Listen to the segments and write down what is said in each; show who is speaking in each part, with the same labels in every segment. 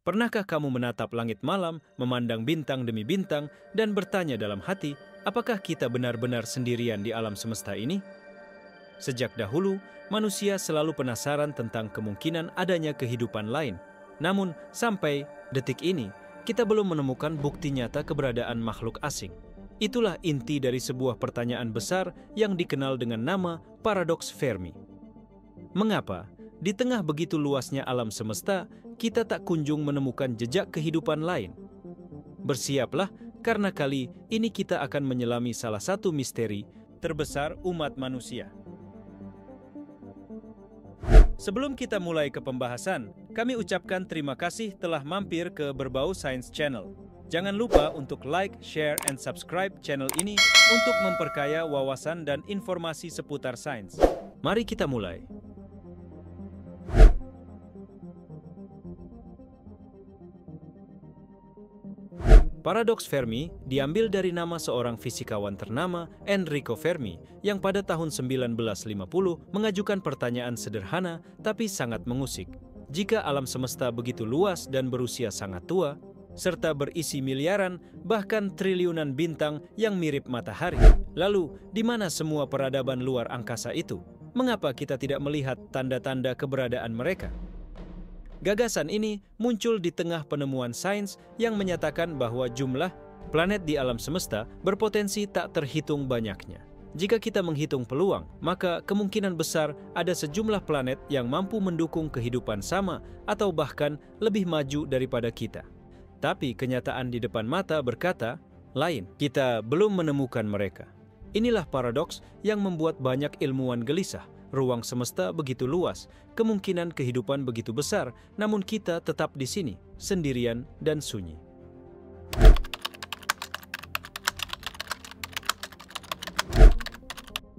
Speaker 1: Pernahkah kamu menatap langit malam, memandang bintang demi bintang, dan bertanya dalam hati, apakah kita benar-benar sendirian di alam semesta ini? Sejak dahulu, manusia selalu penasaran tentang kemungkinan adanya kehidupan lain. Namun, sampai detik ini, kita belum menemukan bukti nyata keberadaan makhluk asing. Itulah inti dari sebuah pertanyaan besar yang dikenal dengan nama paradoks Fermi. Mengapa, di tengah begitu luasnya alam semesta, kita tak kunjung menemukan jejak kehidupan lain? Bersiaplah, karena kali ini kita akan menyelami salah satu misteri terbesar umat manusia. Sebelum kita mulai ke pembahasan, kami ucapkan terima kasih telah mampir ke Berbau Science Channel. Jangan lupa untuk like, share, and subscribe channel ini untuk memperkaya wawasan dan informasi seputar sains. Mari kita mulai. Paradoks Fermi diambil dari nama seorang fisikawan ternama, Enrico Fermi, yang pada tahun 1950 mengajukan pertanyaan sederhana tapi sangat mengusik. Jika alam semesta begitu luas dan berusia sangat tua, serta berisi miliaran bahkan triliunan bintang yang mirip matahari, lalu di mana semua peradaban luar angkasa itu? Mengapa kita tidak melihat tanda-tanda keberadaan mereka? Gagasan ini muncul di tengah penemuan sains yang menyatakan bahwa jumlah planet di alam semesta berpotensi tak terhitung banyaknya. Jika kita menghitung peluang, maka kemungkinan besar ada sejumlah planet yang mampu mendukung kehidupan sama atau bahkan lebih maju daripada kita. Tapi kenyataan di depan mata berkata lain, kita belum menemukan mereka. Inilah paradoks yang membuat banyak ilmuwan gelisah. Ruang semesta begitu luas, kemungkinan kehidupan begitu besar, namun kita tetap di sini, sendirian dan sunyi.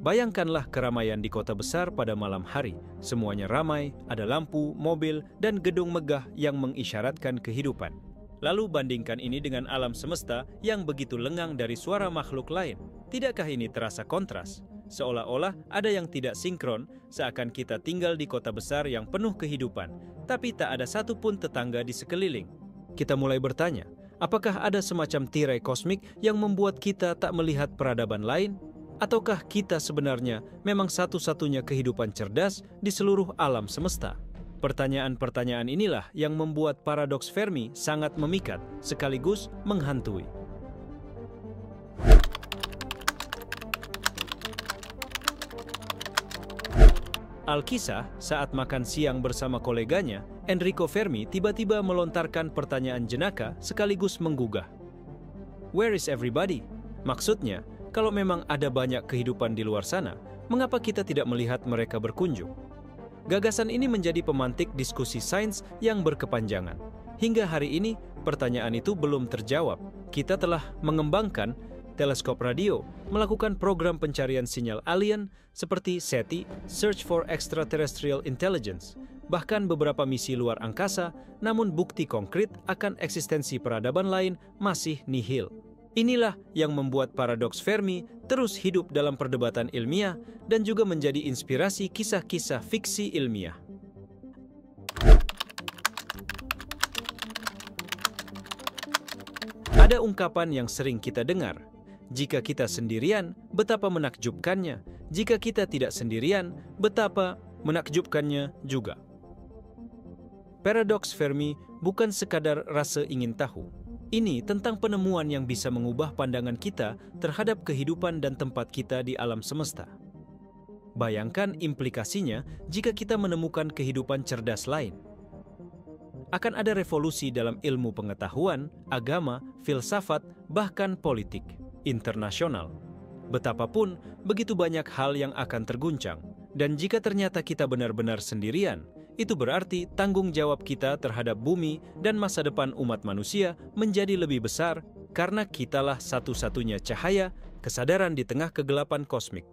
Speaker 1: Bayangkanlah keramaian di kota besar pada malam hari. Semuanya ramai, ada lampu, mobil, dan gedung megah yang mengisyaratkan kehidupan. Lalu bandingkan ini dengan alam semesta yang begitu lengang dari suara makhluk lain. Tidakkah ini terasa kontras? Seolah-olah ada yang tidak sinkron, seakan kita tinggal di kota besar yang penuh kehidupan, tapi tak ada satupun tetangga di sekeliling. Kita mulai bertanya, apakah ada semacam tirai kosmik yang membuat kita tak melihat peradaban lain? Ataukah kita sebenarnya memang satu-satunya kehidupan cerdas di seluruh alam semesta? Pertanyaan-pertanyaan inilah yang membuat paradoks Fermi sangat memikat, sekaligus menghantui. Alkisah, saat makan siang bersama koleganya, Enrico Fermi tiba-tiba melontarkan pertanyaan jenaka sekaligus menggugah. Where is everybody? Maksudnya, kalau memang ada banyak kehidupan di luar sana, mengapa kita tidak melihat mereka berkunjung? Gagasan ini menjadi pemantik diskusi sains yang berkepanjangan. Hingga hari ini, pertanyaan itu belum terjawab. Kita telah mengembangkan teleskop radio, melakukan program pencarian sinyal alien seperti SETI, Search for Extraterrestrial Intelligence, bahkan beberapa misi luar angkasa, namun bukti konkret akan eksistensi peradaban lain masih nihil. Inilah yang membuat paradoks Fermi terus hidup dalam perdebatan ilmiah dan juga menjadi inspirasi kisah-kisah fiksi ilmiah. Ada ungkapan yang sering kita dengar, jika kita sendirian, betapa menakjubkannya. Jika kita tidak sendirian, betapa menakjubkannya juga. Paradoks Fermi bukan sekadar rasa ingin tahu. Ini tentang penemuan yang bisa mengubah pandangan kita terhadap kehidupan dan tempat kita di alam semesta. Bayangkan implikasinya jika kita menemukan kehidupan cerdas lain. Akan ada revolusi dalam ilmu pengetahuan, agama, filsafat, bahkan politik internasional. Betapapun, begitu banyak hal yang akan terguncang. Dan jika ternyata kita benar-benar sendirian, itu berarti tanggung jawab kita terhadap bumi dan masa depan umat manusia menjadi lebih besar karena kitalah satu-satunya cahaya kesadaran di tengah kegelapan kosmik.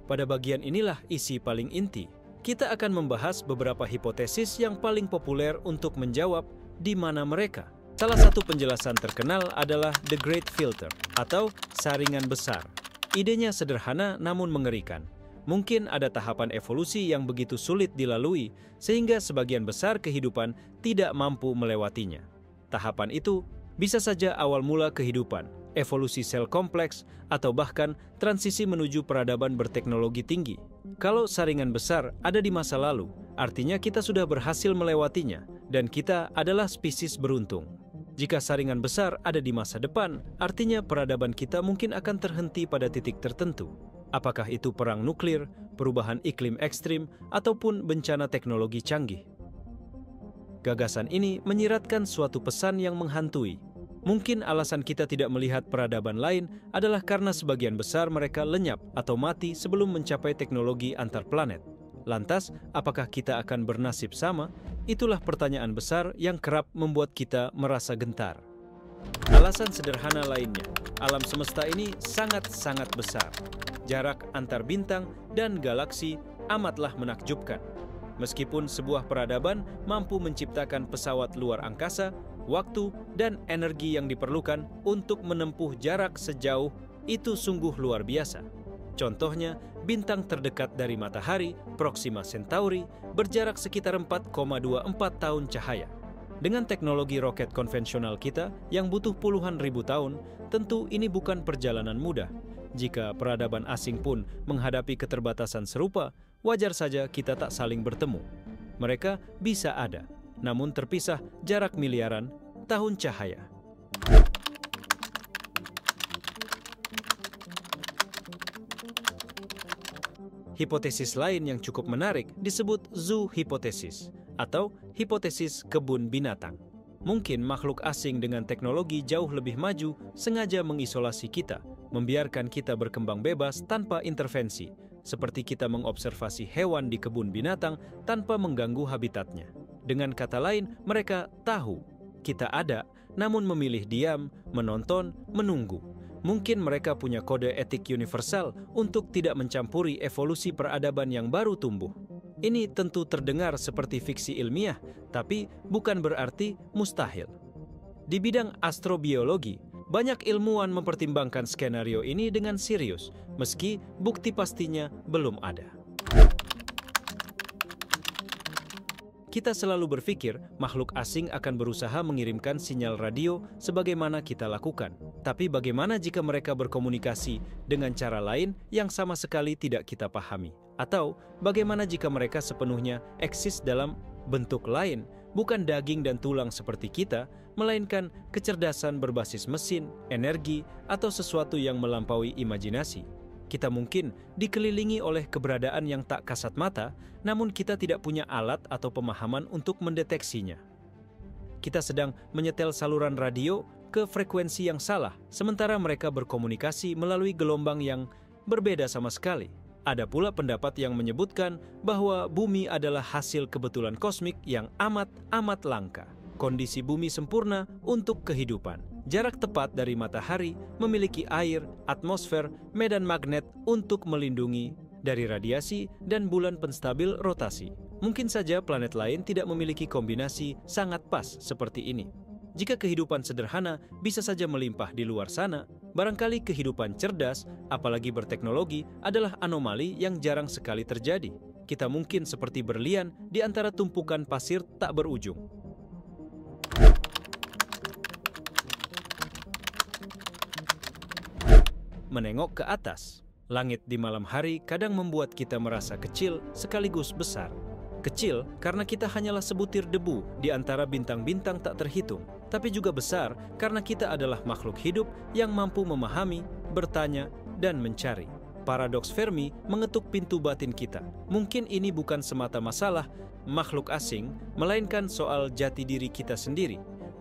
Speaker 1: Pada bagian inilah isi paling inti. Kita akan membahas beberapa hipotesis yang paling populer untuk menjawab di mana mereka. Salah satu penjelasan terkenal adalah The Great Filter atau saringan besar. Idenya sederhana namun mengerikan. Mungkin ada tahapan evolusi yang begitu sulit dilalui sehingga sebagian besar kehidupan tidak mampu melewatinya. Tahapan itu bisa saja awal mula kehidupan, evolusi sel kompleks, atau bahkan transisi menuju peradaban berteknologi tinggi. Kalau saringan besar ada di masa lalu, artinya kita sudah berhasil melewatinya dan kita adalah spesies beruntung. Jika saringan besar ada di masa depan, artinya peradaban kita mungkin akan terhenti pada titik tertentu. Apakah itu perang nuklir, perubahan iklim ekstrim, ataupun bencana teknologi canggih? Gagasan ini menyiratkan suatu pesan yang menghantui. Mungkin alasan kita tidak melihat peradaban lain adalah karena sebagian besar mereka lenyap atau mati sebelum mencapai teknologi antar planet. Lantas, apakah kita akan bernasib sama? Itulah pertanyaan besar yang kerap membuat kita merasa gentar. Alasan sederhana lainnya, alam semesta ini sangat-sangat besar. Jarak antar bintang dan galaksi amatlah menakjubkan. Meskipun sebuah peradaban mampu menciptakan pesawat luar angkasa, waktu dan energi yang diperlukan untuk menempuh jarak sejauh itu sungguh luar biasa. Contohnya, bintang terdekat dari matahari, Proxima Centauri, berjarak sekitar 4,24 tahun cahaya. Dengan teknologi roket konvensional kita yang butuh puluhan ribu tahun, tentu ini bukan perjalanan mudah. Jika peradaban asing pun menghadapi keterbatasan serupa, wajar saja kita tak saling bertemu. Mereka bisa ada, namun terpisah jarak miliaran tahun cahaya. Hipotesis lain yang cukup menarik disebut zoo hipotesis atau hipotesis kebun binatang. Mungkin makhluk asing dengan teknologi jauh lebih maju sengaja mengisolasi kita, membiarkan kita berkembang bebas tanpa intervensi, seperti kita mengobservasi hewan di kebun binatang tanpa mengganggu habitatnya. Dengan kata lain, mereka tahu kita ada, namun memilih diam, menonton, menunggu. Mungkin mereka punya kode etik universal untuk tidak mencampuri evolusi peradaban yang baru tumbuh. Ini tentu terdengar seperti fiksi ilmiah, tapi bukan berarti mustahil. Di bidang astrobiologi, banyak ilmuwan mempertimbangkan skenario ini dengan serius, meski bukti pastinya belum ada. Kita selalu berpikir makhluk asing akan berusaha mengirimkan sinyal radio sebagaimana kita lakukan. Tapi bagaimana jika mereka berkomunikasi dengan cara lain yang sama sekali tidak kita pahami? Atau bagaimana jika mereka sepenuhnya eksis dalam bentuk lain, bukan daging dan tulang seperti kita, melainkan kecerdasan berbasis mesin, energi, atau sesuatu yang melampaui imajinasi? Kita mungkin dikelilingi oleh keberadaan yang tak kasat mata, namun kita tidak punya alat atau pemahaman untuk mendeteksinya. Kita sedang menyetel saluran radio ke frekuensi yang salah, sementara mereka berkomunikasi melalui gelombang yang berbeda sama sekali. Ada pula pendapat yang menyebutkan bahwa bumi adalah hasil kebetulan kosmik yang amat langka. Kondisi bumi sempurna untuk kehidupan. Jarak tepat dari matahari, memiliki air, atmosfer, medan magnet untuk melindungi dari radiasi, dan bulan penstabil rotasi. Mungkin saja planet lain tidak memiliki kombinasi sangat pas seperti ini. Jika kehidupan sederhana bisa saja melimpah di luar sana, barangkali kehidupan cerdas, apalagi berteknologi, adalah anomali yang jarang sekali terjadi. Kita mungkin seperti berlian di antara tumpukan pasir tak berujung. Menengok ke atas, langit di malam hari kadang membuat kita merasa kecil sekaligus besar. Kecil karena kita hanyalah sebutir debu di antara bintang-bintang tak terhitung, tapi juga besar karena kita adalah makhluk hidup yang mampu memahami, bertanya, dan mencari. Paradoks Fermi mengetuk pintu batin kita. Mungkin ini bukan semata masalah makhluk asing, melainkan soal jati diri kita sendiri.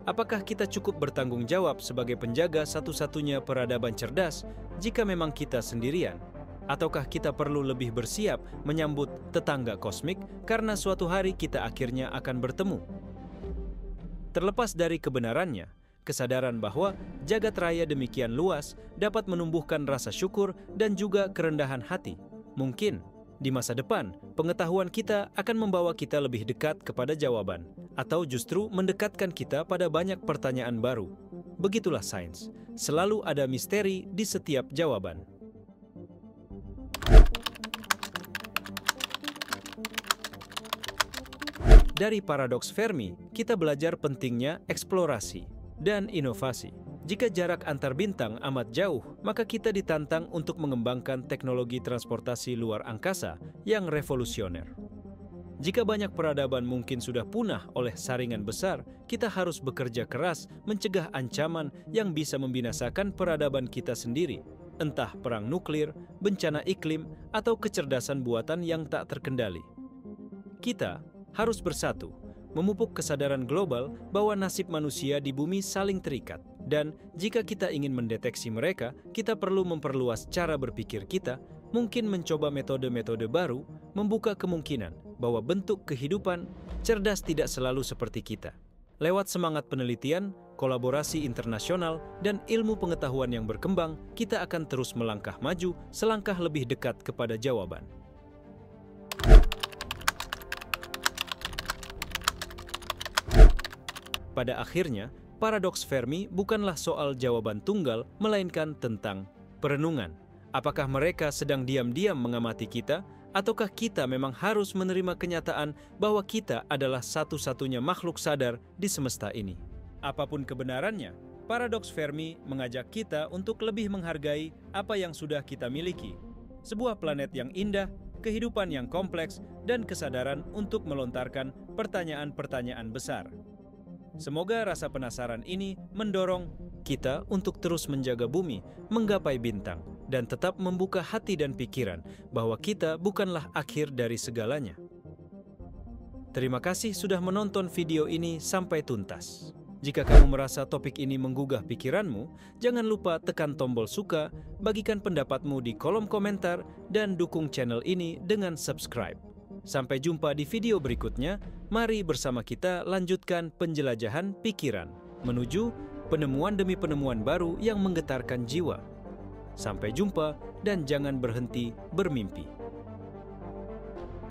Speaker 1: Apakah kita cukup bertanggung jawab sebagai penjaga satu-satunya peradaban cerdas jika memang kita sendirian? Ataukah kita perlu lebih bersiap menyambut tetangga kosmik karena suatu hari kita akhirnya akan bertemu? Terlepas dari kebenarannya, kesadaran bahwa jagat raya demikian luas dapat menumbuhkan rasa syukur dan juga kerendahan hati. Mungkin di masa depan, pengetahuan kita akan membawa kita lebih dekat kepada jawaban, atau justru mendekatkan kita pada banyak pertanyaan baru. Begitulah sains, selalu ada misteri di setiap jawaban. Dari paradoks Fermi, kita belajar pentingnya eksplorasi dan inovasi. Jika jarak antar bintang amat jauh, maka kita ditantang untuk mengembangkan teknologi transportasi luar angkasa yang revolusioner. Jika banyak peradaban mungkin sudah punah oleh saringan besar, kita harus bekerja keras mencegah ancaman yang bisa membinasakan peradaban kita sendiri, entah perang nuklir, bencana iklim, atau kecerdasan buatan yang tak terkendali. Kita harus bersatu, memupuk kesadaran global bahwa nasib manusia di bumi saling terikat. Dan jika kita ingin mendeteksi mereka, kita perlu memperluas cara berpikir kita, mungkin mencoba metode-metode baru, membuka kemungkinan bahwa bentuk kehidupan cerdas tidak selalu seperti kita. Lewat semangat penelitian, kolaborasi internasional, dan ilmu pengetahuan yang berkembang, kita akan terus melangkah maju selangkah lebih dekat kepada jawaban. Pada akhirnya, paradoks Fermi bukanlah soal jawaban tunggal, melainkan tentang perenungan. Apakah mereka sedang diam-diam mengamati kita, ataukah kita memang harus menerima kenyataan bahwa kita adalah satu-satunya makhluk sadar di semesta ini? Apapun kebenarannya, paradoks Fermi mengajak kita untuk lebih menghargai apa yang sudah kita miliki. Sebuah planet yang indah, kehidupan yang kompleks, dan kesadaran untuk melontarkan pertanyaan-pertanyaan besar. Semoga rasa penasaran ini mendorong kita untuk terus menjaga bumi, menggapai bintang, dan tetap membuka hati dan pikiran bahwa kita bukanlah akhir dari segalanya. Terima kasih sudah menonton video ini sampai tuntas. Jika kamu merasa topik ini menggugah pikiranmu, jangan lupa tekan tombol suka, bagikan pendapatmu di kolom komentar, dan dukung channel ini dengan subscribe. Sampai jumpa di video berikutnya, mari bersama kita lanjutkan penjelajahan pikiran menuju penemuan demi penemuan baru yang menggetarkan jiwa. Sampai jumpa dan jangan berhenti bermimpi.